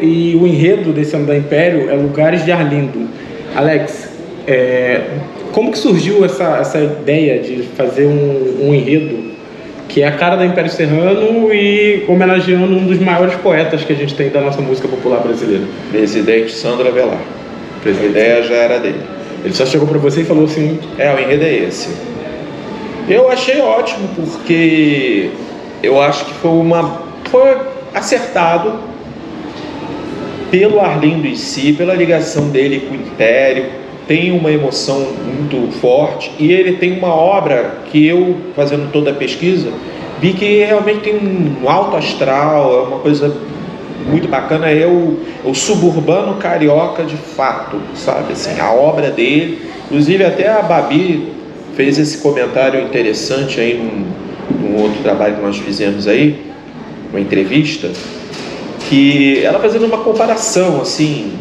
E o enredo desse Samba da Império é Lugares de Arlindo. Alex, como que surgiu essa ideia de fazer um enredo que é a cara da Império Serrano e homenageando um dos maiores poetas que a gente tem da nossa música popular brasileira? Presidente Sandro Avelar. A ideia já era dele. Ele só chegou para você e falou assim... O enredo é esse. Eu achei ótimo, porque eu acho que foi acertado pelo Arlindo em si, pela ligação dele com o Império. Tem uma emoção muito forte e ele tem uma obra que eu, fazendo toda a pesquisa, vi que realmente tem um alto astral, é uma coisa muito bacana, é o suburbano carioca de fato, sabe? Assim, a obra dele, inclusive até a Babi fez esse comentário interessante aí num outro trabalho que nós fizemos aí, uma entrevista, que ela fazendo uma comparação, assim,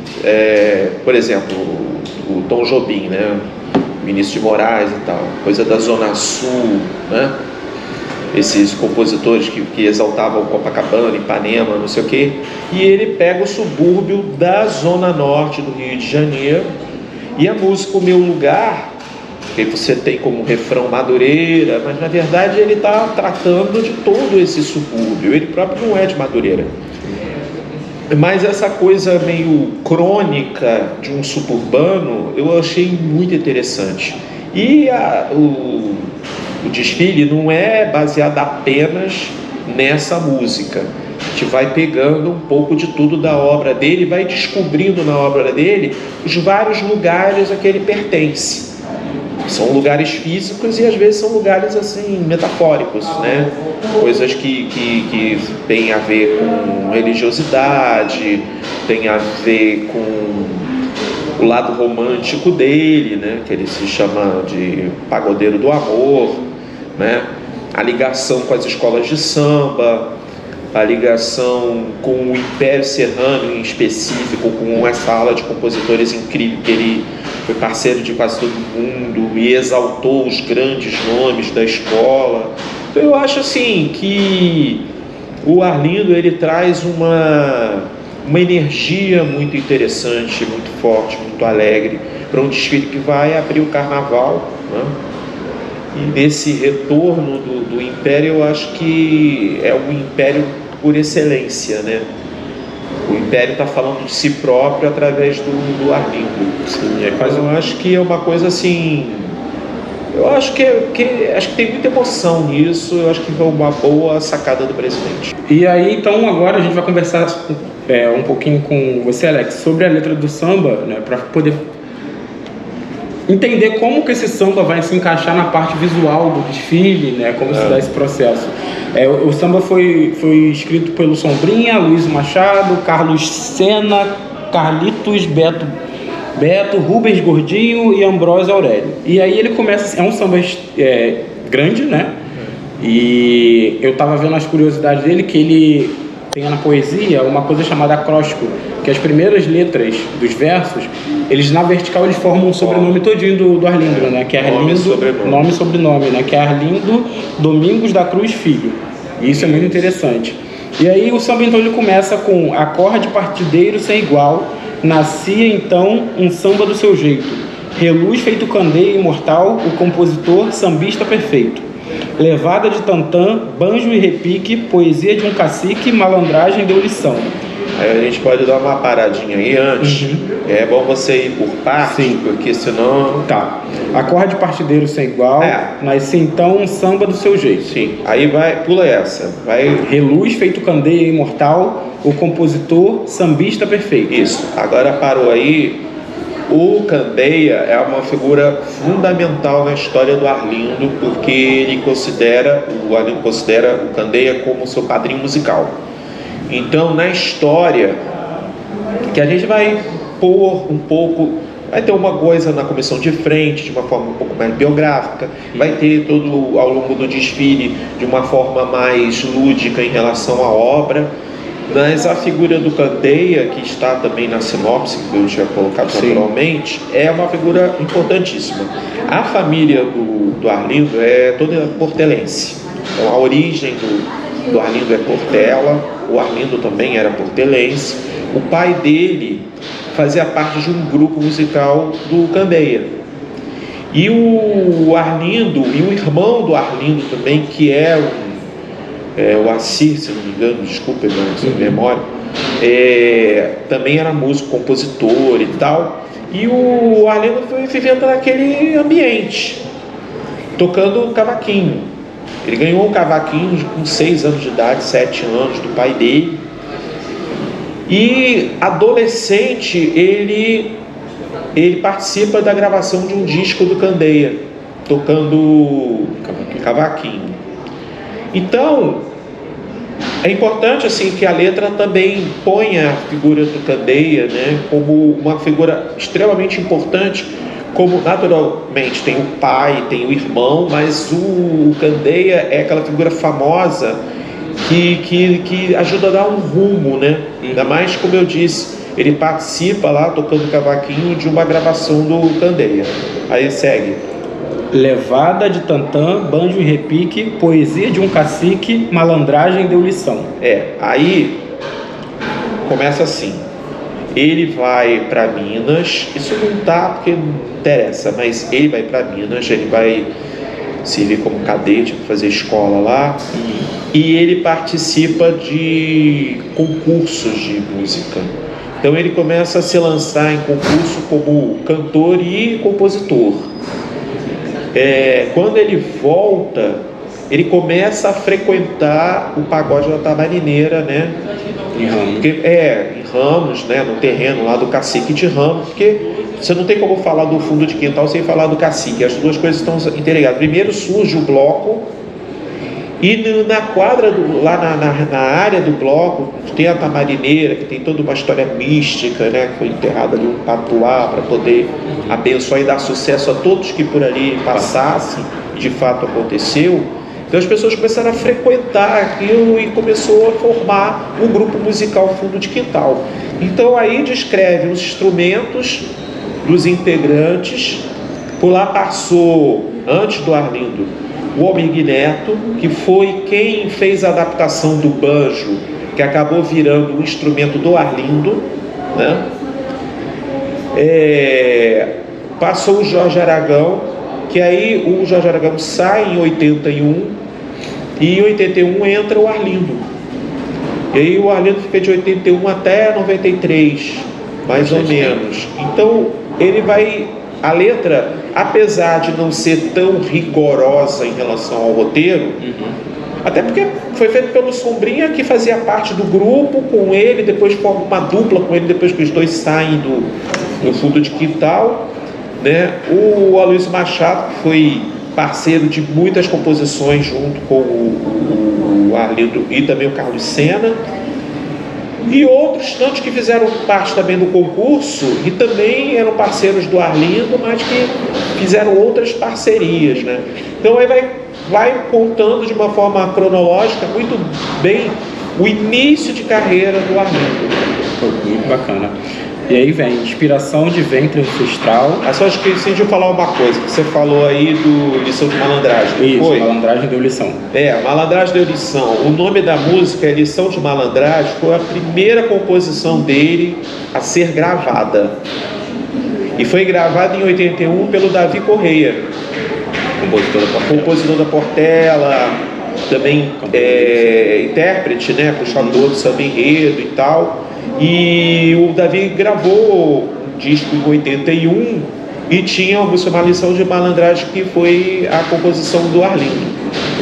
por exemplo, o Tom Jobim, né? Ministro de Moraes e tal, coisa da Zona Sul, né? Esses compositores que exaltavam Copacabana, Ipanema, não sei o quê, e ele pega o subúrbio da Zona Norte do Rio de Janeiro, e a música O Meu Lugar, que você tem como refrão Madureira, mas na verdade ele está tratando de todo esse subúrbio, ele próprio não é de Madureira. Mas essa coisa meio crônica de um suburbano eu achei muito interessante. E o desfile não é baseado apenas nessa música. A gente vai pegando um pouco de tudo da obra dele, vai descobrindo na obra dele os vários lugares a que ele pertence. São lugares físicos e às vezes são lugares assim metafóricos, né? Coisas que têm a ver com religiosidade, tem a ver com o lado romântico dele, né? Que ele se chama de pagodeiro do amor, né? A ligação com as escolas de samba, a ligação com o Império Serrano em específico, com essa ala de compositores incrível que ele foi parceiro de quase todo mundo e exaltou os grandes nomes da escola. Então eu acho assim que o Arlindo ele traz uma energia muito interessante, muito forte, muito alegre para um desfile que vai abrir o carnaval, né? E nesse retorno do Império eu acho que é um Império por excelência, né? O Império está falando de si próprio através do Arlindo. Sim, eu acho que é uma coisa assim. Eu acho que tem muita emoção nisso. Eu acho que foi uma boa sacada do presidente. E aí, então, agora a gente vai conversar um pouquinho com você, Alex, sobre a letra do samba, né, para poder entender como que esse samba vai se encaixar na parte visual do desfile, né, como se dá esse processo. O samba foi escrito pelo Sombrinha, Luiz Machado, Carlos Sena, Carlitos, Beto, Rubens Gordinho e Ambrósio Aurélio. E aí ele começa, é um samba grande, né? E eu tava vendo as curiosidades dele, que ele tem na poesia uma coisa chamada acróstico, que as primeiras letras dos versos, eles na vertical eles formam um sobrenome todinho do Arlindo, né? Que é Arlindo, nome e sobrenome, né? Que é Arlindo Domingos da Cruz Filho. E isso é muito interessante. E aí o samba então ele começa com acorde partideiro sem igual, nascia então um samba do seu jeito, reluz feito candeia imortal, o compositor sambista perfeito. Levada de tantã, banjo e repique, poesia de um cacique, malandragem deu lição. Aí a gente pode dar uma paradinha aí antes. É bom você ir por partes, sim, porque senão... Tá. Acorde partideiro sem igual, nasce então um samba do seu jeito. Sim. Aí pula essa. Reluz feito candeia imortal, o compositor sambista perfeito. Isso. Agora parou aí. O Candeia é uma figura fundamental na história do Arlindo, porque o Arlindo considera o Candeia como seu padrinho musical. Então, na história, que a gente vai pôr um pouco, vai ter uma coisa na comissão de frente, de uma forma um pouco mais biográfica, vai ter todo ao longo do desfile de uma forma mais lúdica em relação à obra. Mas a figura do Candeia, que está também na sinopse, que eu tinha colocado naturalmente, é uma figura importantíssima. A família do Arlindo é toda portelense. Então a origem do Arlindo é Portela, o Arlindo também era portelense. O pai dele fazia parte de um grupo musical do Candeia. E o Arlindo, e o irmão do Arlindo também, que é o Assir, se não me engano, desculpa, minha memória, também era músico, compositor e tal. E o Arlindo foi vivendo naquele ambiente, tocando cavaquinho. Ele ganhou um cavaquinho com 6 anos de idade, 7 anos, do pai dele. E adolescente, ele participa da gravação de um disco do Candeia, tocando cavaquinho. Então, é importante assim que a letra também ponha a figura do Candeia, né, como uma figura extremamente importante, como naturalmente tem o pai, tem o irmão, mas o Candeia é aquela figura famosa que ajuda a dar um rumo, né? Ainda mais, como eu disse, ele participa lá tocando cavaquinho de uma gravação do Candeia. Aí segue. Levada de tantã, banjo e repique, poesia de um cacique, malandragem deu lição. Aí começa assim. Ele vai para Minas, isso não tá porque não interessa, mas ele vai para Minas, ele vai servir como cadete para fazer escola lá, e ele participa de concursos de música. Então ele começa a se lançar em concurso como cantor e compositor. Quando ele volta, ele começa a frequentar o pagode da Tamarineira, né? Em Ramos, né? No terreno lá do cacique de Ramos, porque você não tem como falar do fundo de quintal sem falar do cacique, as duas coisas estão interligadas. Primeiro surge o bloco, e na quadra, lá na área do bloco, tem a Tamarineira, que tem toda uma história mística, né? Que foi enterrado ali um patuá para poder abençoar e dar sucesso a todos que por ali passassem, e de fato aconteceu. Então as pessoas começaram a frequentar aquilo e começou a formar um grupo musical fundo de quintal. Então aí descreve os instrumentos dos integrantes. Por lá passou, antes do Arlindo, o Almir Neto, que foi quem fez a adaptação do banjo, que acabou virando um instrumento do Arlindo, né? Passou o Jorge Aragão, que aí o Jorge Aragão sai em 81, e em 81 entra o Arlindo. E aí o Arlindo fica de 81 até 93, mais ou menos. Então ele vai... A letra, apesar de não ser tão rigorosa em relação ao roteiro, até porque foi feito pelo Sombrinha, que fazia parte do grupo com ele, depois forma uma dupla com ele, depois que os dois saem do fundo de quintal, né? O Aloysio Machado, que foi parceiro de muitas composições junto com o Arlindo e também o Carlos Sena, e outros tantos que fizeram parte também do concurso e também eram parceiros do Arlindo, mas que fizeram outras parcerias, né? Então aí vai contando de uma forma cronológica muito bem o início de carreira do Arlindo. Muito bacana. E aí vem inspiração de ventre ancestral. Só esqueci de falar uma coisa, que você falou aí do Lição de Malandragem. Isso, foi? Malandragem deu lição. Malandragem deu lição. O nome da música é Lição de Malandragem, foi a primeira composição dele a ser gravada. E foi gravada em 81 pelo Davi Correia, compositor da Portela, também intérprete, né, puxador do samba enredo e tal. E o Davi gravou um disco em 81 e tinha uma Lição de Malandragem, que foi a composição do Arlindo.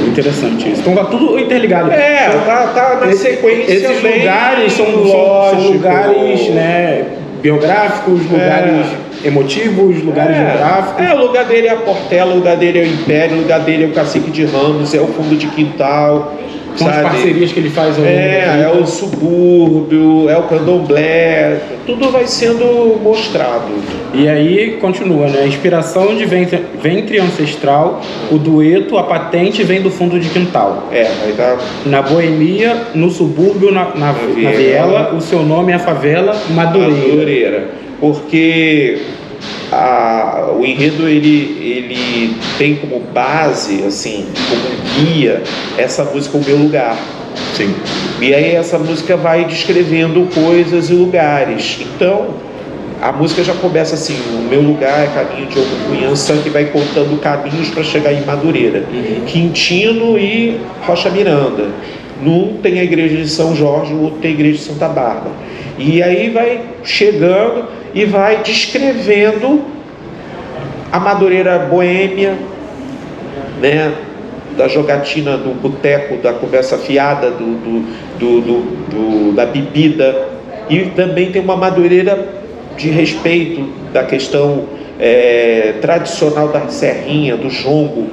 Interessante isso. Então tá tudo interligado. Tá na sequência. Esses lugares são lugares, né, biográficos, lugares emotivos, lugares geográficos. O lugar dele é a Portela, o lugar dele é o Império, o lugar dele é o Cacique de Ramos, é o fundo de quintal. São as parcerias que ele faz ao longo é o subúrbio, é o candomblé, tudo vai sendo mostrado. E aí continua, né? Inspiração de ventre ancestral, o dueto, a patente vem do fundo de quintal. Vai dar... Na boemia, no subúrbio, na viela, o seu nome é a favela Madureira. Porque o enredo ele tem como base, assim, como guia, essa música O Meu Lugar. Sim. E aí essa música vai descrevendo coisas e lugares. Então, a música já começa assim: o meu lugar é caminho de Cunhança, que vai contando caminhos para chegar em Madureira. Quintino e Rocha Miranda. Num tem a igreja de São Jorge, o outro tem a igreja de Santa Bárbara. E aí vai chegando e vai descrevendo a Madureira boêmia, né? Da jogatina do boteco, da conversa fiada, da bebida. E também tem uma Madureira de respeito da questão tradicional da serrinha, do jongo,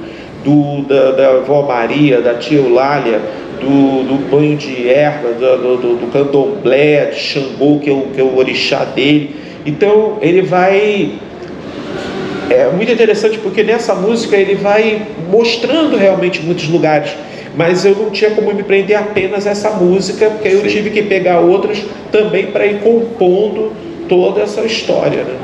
da avó Maria, da tia Eulália, do banho de erva, do candomblé, de Xangô, que é o orixá dele. Então ele vai... É muito interessante porque nessa música ele vai mostrando realmente muitos lugares, mas eu não tinha como me prender apenas a essa música, porque eu tive que pegar outras também para ir compondo toda essa história, né?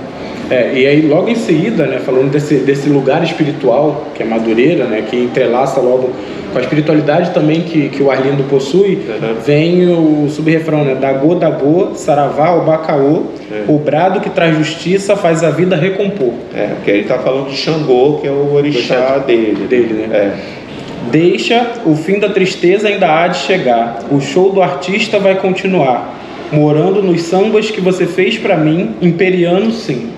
E aí logo em seguida, né, falando desse lugar espiritual que é Madureira, né, que entrelaça logo com a espiritualidade também que o Arlindo possui, vem o subrefrão, né, Dagô, Saravá, Obacaô, o brado que traz justiça faz a vida recompor. Porque ele está falando de Xangô, que é o orixá dele, né? Deixa, o fim da tristeza ainda há de chegar, o show do artista vai continuar, morando nos sambas que você fez pra mim, imperiano sim.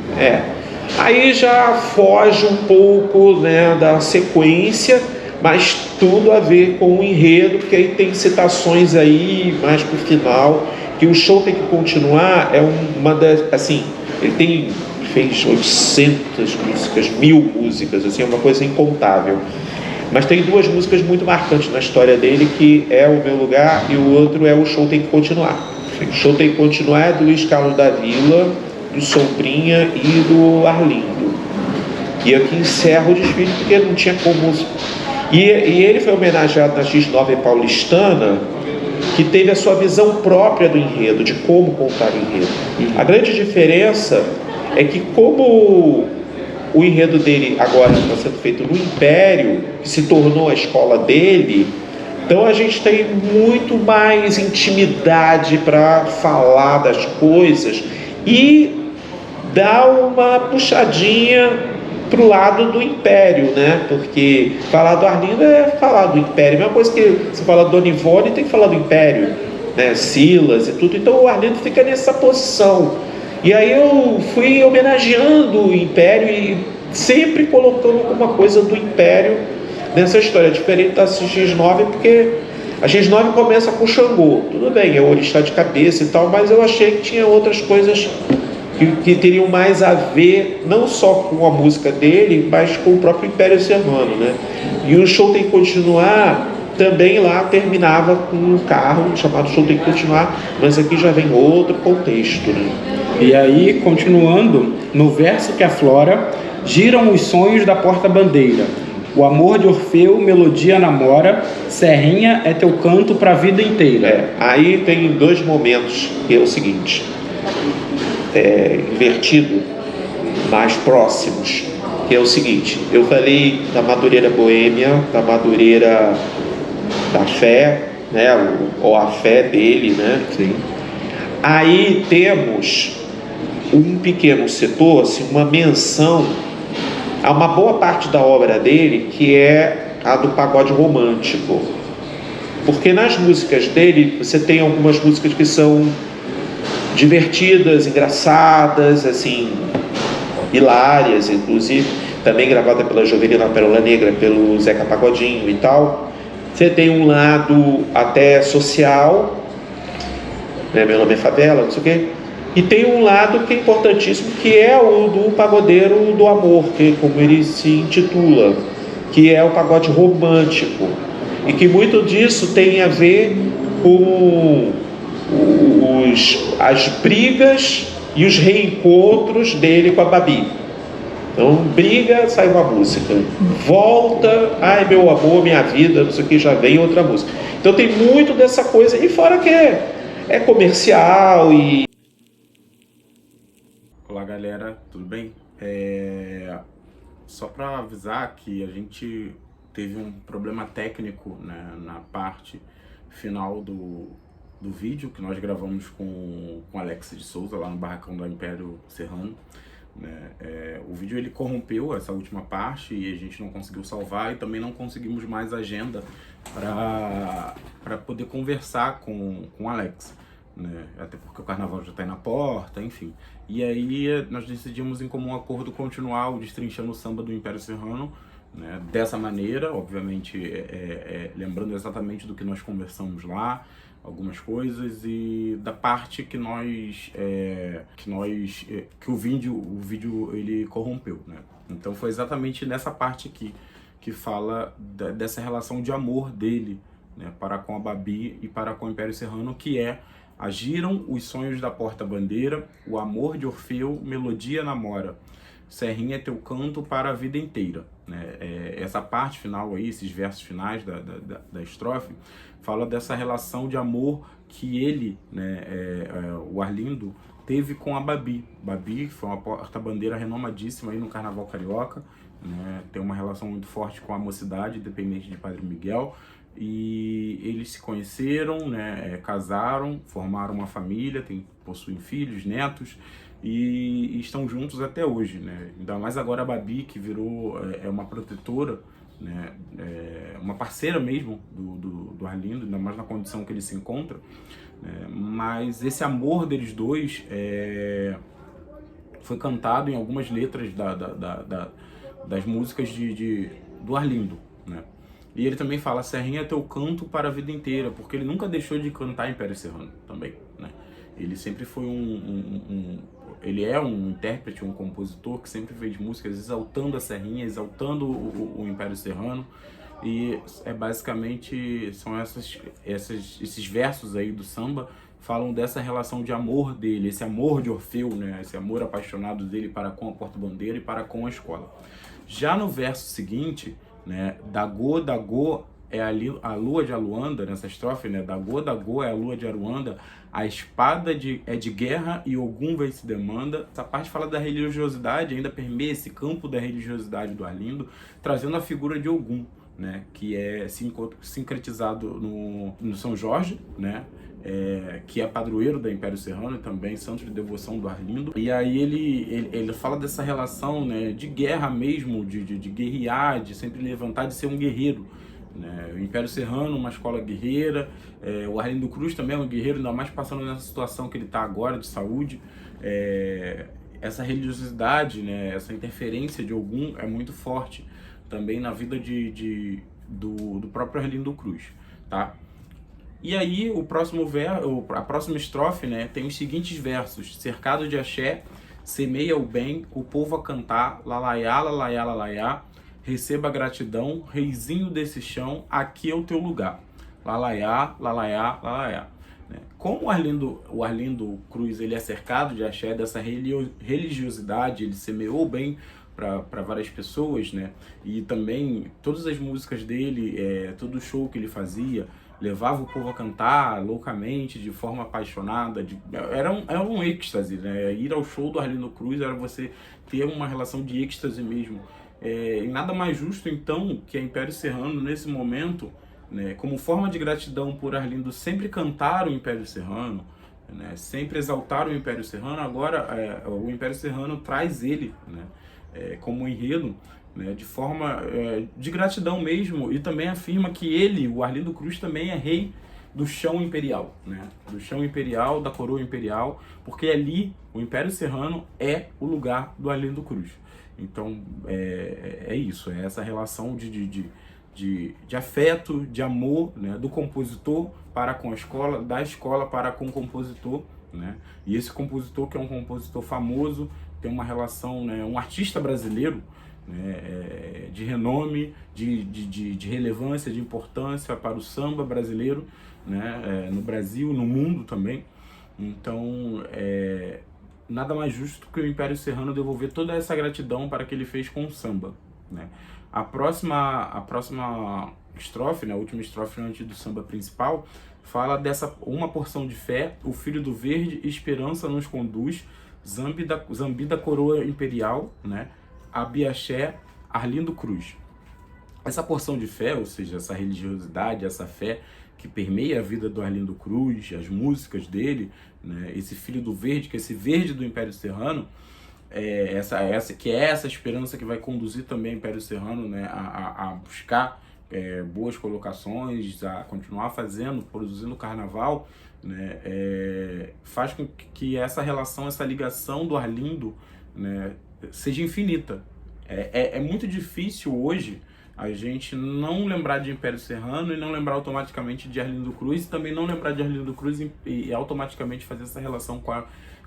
Aí já foge um pouco, né, da sequência, mas tudo a ver com o enredo, porque aí tem citações aí mais pro final, que o show tem que continuar, é uma das, assim, ele fez 800 músicas, 1000 músicas, assim, é uma coisa incontável. Mas tem duas músicas muito marcantes na história dele, que é O Meu Lugar e o outro é O Show Tem que Continuar. O Show Tem que Continuar é do Luiz Carlos da Vila, do Sombrinha e do Arlindo. E aqui encerra o desfile porque não tinha como... E ele foi homenageado na X9 paulistana, que teve a sua visão própria do enredo, de como contar o enredo. A grande diferença é que como o enredo dele agora está sendo feito no Império, que se tornou a escola dele, então a gente tem muito mais intimidade para falar das coisas e dar uma puxadinha para o lado do Império, né? Porque falar do Arlindo é falar do Império. A mesma coisa que você fala do Dona Ivone, tem que falar do Império, né? Silas e tudo. Então o Arlindo fica nessa posição. E aí eu fui homenageando o Império e sempre colocando alguma coisa do Império nessa história. Diferente da X9, porque a X9 começa com Xangô. Tudo bem, é o orixá de cabeça e tal, mas eu achei que tinha outras coisas que teriam mais a ver, não só com a música dele, mas com o próprio Império Serrano, né? E o Show Tem que Continuar, também lá terminava com um carro chamado Show Tem que Continuar, mas aqui já vem outro contexto, né? E aí, continuando, no verso que aflora, giram os sonhos da porta-bandeira. O amor de Orfeu, melodia namora, Serrinha é teu canto pra vida inteira. Aí tem dois momentos, que é o seguinte... invertido, mais próximos, que é o seguinte: eu falei da Madureira boêmia, da Madureira da fé, né, ou a fé dele, né? Sim. Aí temos um pequeno setor, assim, uma menção a uma boa parte da obra dele, que é a do pagode romântico, porque nas músicas dele você tem algumas músicas que são divertidas, engraçadas, assim, hilárias, inclusive, também gravada pela Jovelina Pérola Negra, pelo Zeca Pagodinho e tal. Você tem um lado até social, né, Meu Nome é Favela, não sei o quê, e tem um lado que é importantíssimo, que é o do pagodeiro do amor, que como ele se intitula, que é o pagode romântico, e que muito disso tem a ver com as brigas e os reencontros dele com a Babi. Então, briga, sai uma música. Volta, ai meu amor, minha vida, não sei o que, já vem outra música. Então tem muito dessa coisa, e fora que é comercial e... Olá galera, tudo bem? Só para avisar que a gente teve um problema técnico, né, na parte final do vídeo que nós gravamos com Alex de Souza lá no barracão do Império Serrano, né? O vídeo ele corrompeu essa última parte e a gente não conseguiu salvar e também não conseguimos mais agenda para poder conversar com Alex, né? Até porque o carnaval já está aí na porta, enfim. E aí nós decidimos em comum acordo continuar o Destrinchando o Samba do Império Serrano, né? Dessa maneira, obviamente, lembrando exatamente do que nós conversamos lá, algumas coisas, e da parte que o vídeo ele corrompeu, né? Então foi exatamente nessa parte aqui que fala dessa relação de amor dele, né, para com a Babi e para com o Império Serrano, que agiram os sonhos da porta-bandeira, o amor de Orfeu, melodia namora, Serrinha é teu canto para a vida inteira, né? Essa parte final aí, esses versos finais da estrofe, fala dessa relação de amor que ele, né, o Arlindo, teve com a Babi. Babi foi uma porta-bandeira renomadíssima aí no Carnaval Carioca, né? Tem uma relação muito forte com a mocidade, independente de Padre Miguel. E eles se conheceram, né, casaram, formaram uma família, possuem filhos, netos, e estão juntos até hoje, né? Ainda mais agora a Babi, que virou uma protetora, né, uma parceira mesmo do Arlindo, ainda mais na condição que ele se encontra, né? Mas esse amor deles dois foi cantado em algumas letras das músicas do Arlindo, né? E ele também fala, Serrinha é teu canto para a vida inteira, porque ele nunca deixou de cantar Império Serrano também, né? Ele sempre foi ele é um intérprete, um compositor que sempre fez músicas exaltando a Serrinha, exaltando o Império Serrano, e basicamente são esses versos aí do samba falam dessa relação de amor dele, esse amor de Orfeu, né? Esse amor apaixonado dele para com a porta-bandeira e para com a escola. Já no verso seguinte, né, Dagô, Dagô é a lua de Aluanda, nessa estrofe, né? Dagô, Dagô é a lua de Aruanda, a espada é de guerra e Ogum vem se demanda. Essa parte fala da religiosidade, ainda permeia esse campo da religiosidade do Arlindo, trazendo a figura de Ogum, né? Que é sincretizado no São Jorge, né? Que é padroeiro da Império Serrano e também santo de devoção do Arlindo. E aí ele fala dessa relação, né, de guerra mesmo, de guerrear, de sempre levantar, de ser um guerreiro, né? O Império Serrano, uma escola guerreira, o Arlindo Cruz também é um guerreiro, ainda mais passando nessa situação que ele está agora de saúde. Essa religiosidade, né, essa interferência de Ogum é muito forte também na vida do próprio Arlindo Cruz, tá? E aí a próxima estrofe, né, tem os seguintes versos: cercado de axé, semeia o bem, o povo a cantar, lalaiá, lalaiá, lalaiá, receba a gratidão, reizinho desse chão, aqui é o teu lugar. Lalaiá, lalaiá, lalaiá. Como o Arlindo Cruz ele é cercado de axé, dessa religiosidade, ele semeou o bem para várias pessoas, né? E também todas as músicas dele, todo show que ele fazia, levava o povo a cantar loucamente, de forma apaixonada, era um êxtase, né? Ir ao show do Arlindo Cruz era você ter uma relação de êxtase mesmo. E nada mais justo, então, que a Império Serrano, nesse momento, né, como forma de gratidão por Arlindo sempre cantar o Império Serrano, né, sempre exaltar o Império Serrano, agora o Império Serrano traz ele, né, como enredo, né, de forma de gratidão mesmo, e também afirma que ele, o Arlindo Cruz, também é rei do chão imperial, né, do chão imperial, da coroa imperial, porque ali o Império Serrano é o lugar do Arlindo Cruz. Então é isso, é essa relação de afeto, de amor, né, do compositor para com a escola, da escola para com o compositor, né? E esse compositor, que é um compositor famoso, tem uma relação, né, um artista brasileiro, né, de renome, de relevância, de importância para o samba brasileiro, né, no Brasil, no mundo também. Então, nada mais justo que o Império Serrano devolver toda essa gratidão para que ele fez com o samba, né? A próxima estrofe, né, a última estrofe antes do samba principal, fala dessa uma porção de fé, o filho do verde, esperança nos conduz, Zambi da Coroa Imperial, né? Abiaxé, Arlindo Cruz. Essa porção de fé, ou seja, essa religiosidade, essa fé que permeia a vida do Arlindo Cruz, as músicas dele, né? Esse filho do verde, que é esse verde do Império Serrano, essa esperança que vai conduzir também o Império Serrano, né, a buscar boas colocações, a continuar produzindo carnaval, né, faz com que essa relação, essa ligação do Arlindo, né, seja infinita. É muito difícil hoje a gente não lembrar de Império Serrano e não lembrar automaticamente de Arlindo Cruz, e também não lembrar de Arlindo Cruz e automaticamente fazer essa relação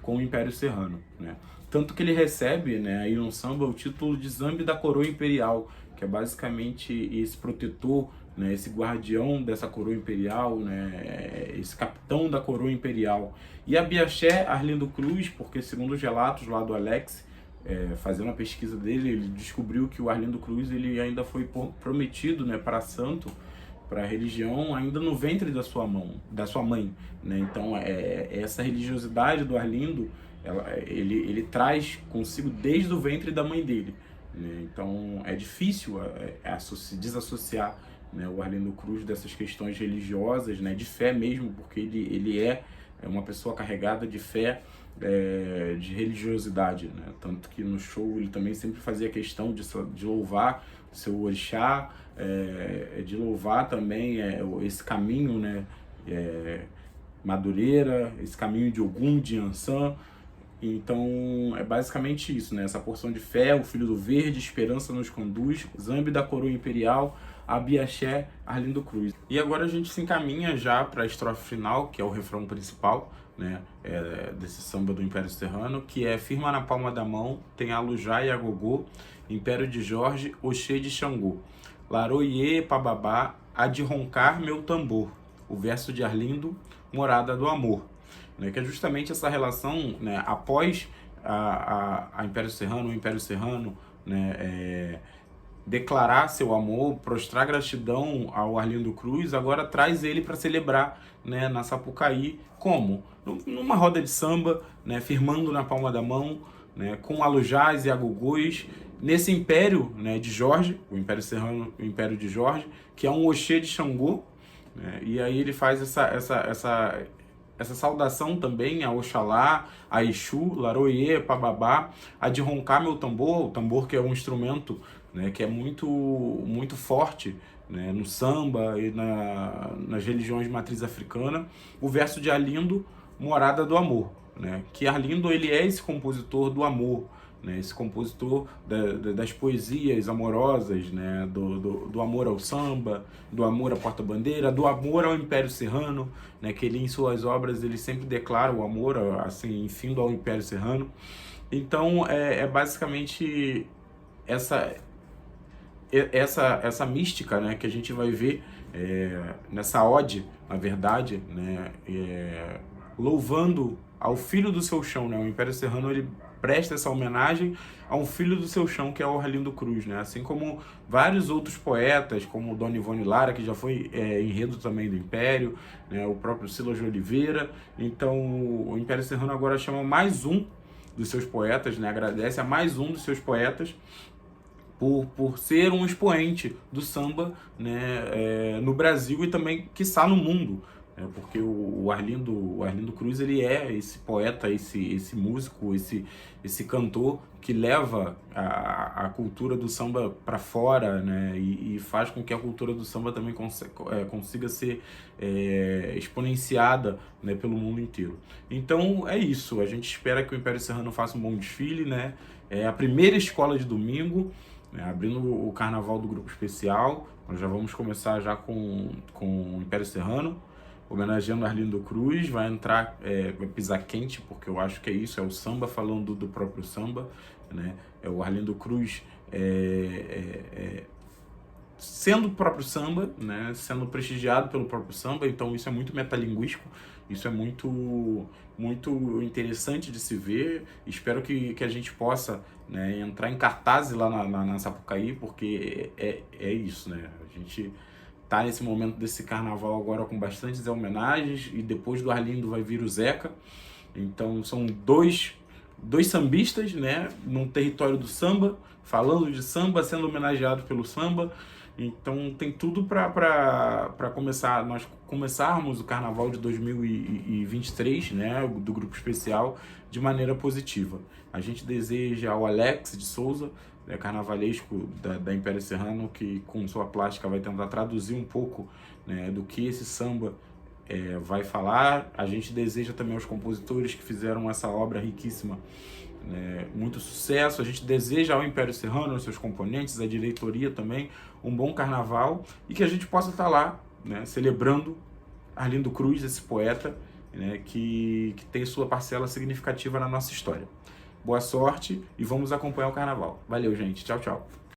com o Império Serrano, né? Tanto que ele recebe, né, aí no samba o título de Zambi da Coroa Imperial, que é basicamente esse protetor, né, esse guardião dessa coroa imperial, né, esse capitão da coroa imperial. E Abiaxé, Arlindo Cruz, porque segundo os relatos lá do Alex, fazendo a pesquisa dele, ele descobriu que o Arlindo Cruz ele ainda foi prometido, né, para santo, para a religião, ainda no ventre da sua mãe, né? Então essa religiosidade do Arlindo, ele traz consigo desde o ventre da mãe dele, né? Então é difícil desassociar, né, o Arlindo Cruz dessas questões religiosas, né, de fé mesmo, porque ele é uma pessoa carregada de fé, de religiosidade, né? Tanto que no show ele também sempre fazia questão de louvar o seu orixá, de louvar também esse caminho, né, Madureira, esse caminho de Ogum, de Ansan. Então é basicamente isso, né? Essa porção de fé, o filho do verde, esperança nos conduz, Zambi da Coroa Imperial, Abiaxé, Arlindo Cruz. E agora a gente se encaminha já para a estrofe final, que é o refrão principal, né, desse samba do Império Serrano, que é: firma na palma da mão, tem Alujá e Agogô, Império de Jorge, Oxê de Xangô, Laroiê, Pababá, há de roncar meu tambor, o verso de Arlindo, morada do amor, né, que é justamente essa relação, né, após a Império Serrano, o Império Serrano, né, declarar seu amor, prostrar gratidão ao Arlindo Cruz, agora traz ele para celebrar, né, na Sapucaí, como? Numa roda de samba, né, firmando na palma da mão, né, com alujás e agogôs, nesse império, né, de Jorge, o Império Serrano, o Império de Jorge, que é um Oxê de Xangô, né, e aí ele faz essa saudação também a Oxalá, a Exu, Laroiê, Pababá, a de roncar meu tambor, o tambor que é um instrumento, né, que é muito forte, né, no samba e nas religiões de matriz africana. O verso de Arlindo, morada do amor, né, que Arlindo ele é esse compositor do amor, né, esse compositor das poesias amorosas, né, do amor ao samba, do amor à porta-bandeira, do amor ao Império Serrano, né, que ele em suas obras ele sempre declara o amor, assim, enfim, ao Império Serrano. Então basicamente essa mística, né, que a gente vai ver nessa ode, na verdade, né, louvando ao filho do seu chão, né? O Império Serrano ele presta essa homenagem a um filho do seu chão, que é o Arlindo Cruz, né? Assim como vários outros poetas, como Dona Ivone Lara, que já foi enredo também do Império, né? O próprio Silas de Oliveira. Então o Império Serrano agora chama mais um dos seus poetas, né? Agradece a mais um dos seus poetas por ser um expoente do samba, né, no Brasil e também, quiçá, no mundo. Porque o Arlindo Cruz ele é esse poeta, esse músico, esse cantor que leva a cultura do samba para fora, né, e faz com que a cultura do samba também consiga ser exponenciada, né, pelo mundo inteiro. Então é isso, a gente espera que o Império Serrano faça um bom desfile, né, é a primeira escola de domingo, né, abrindo o carnaval do Grupo Especial. Nós já vamos começar já com o Império Serrano, homenageando Arlindo Cruz. Vai entrar, vai pisar quente, porque eu acho que é isso, é o samba falando do próprio samba, né? É o Arlindo Cruz sendo o próprio samba, né? Sendo prestigiado pelo próprio samba. Então isso é muito metalinguístico, isso é muito interessante de se ver. Espero que a gente possa, né, entrar em cartaz lá na Sapucaí, porque é isso, né? A gente tá nesse momento desse carnaval agora com bastantes homenagens, e depois do Arlindo vai vir o Zeca. Então são dois dois sambistas, né, num território do samba, falando de samba, sendo homenageado pelo samba. Então tem tudo para começar, nós começarmos o Carnaval de 2023, né, do Grupo Especial, de maneira positiva. A gente deseja ao Alex de Souza, carnavalesco da Império Serrano, que com sua plástica vai tentar traduzir um pouco, né, do que esse samba vai falar. A gente deseja também aos compositores que fizeram essa obra riquíssima, muito sucesso. A gente deseja ao Império Serrano, aos seus componentes, à diretoria também, um bom carnaval, e que a gente possa estar lá, né, celebrando Arlindo Cruz, esse poeta, né, que tem sua parcela significativa na nossa história. Boa sorte e vamos acompanhar o carnaval. Valeu, gente. Tchau, tchau.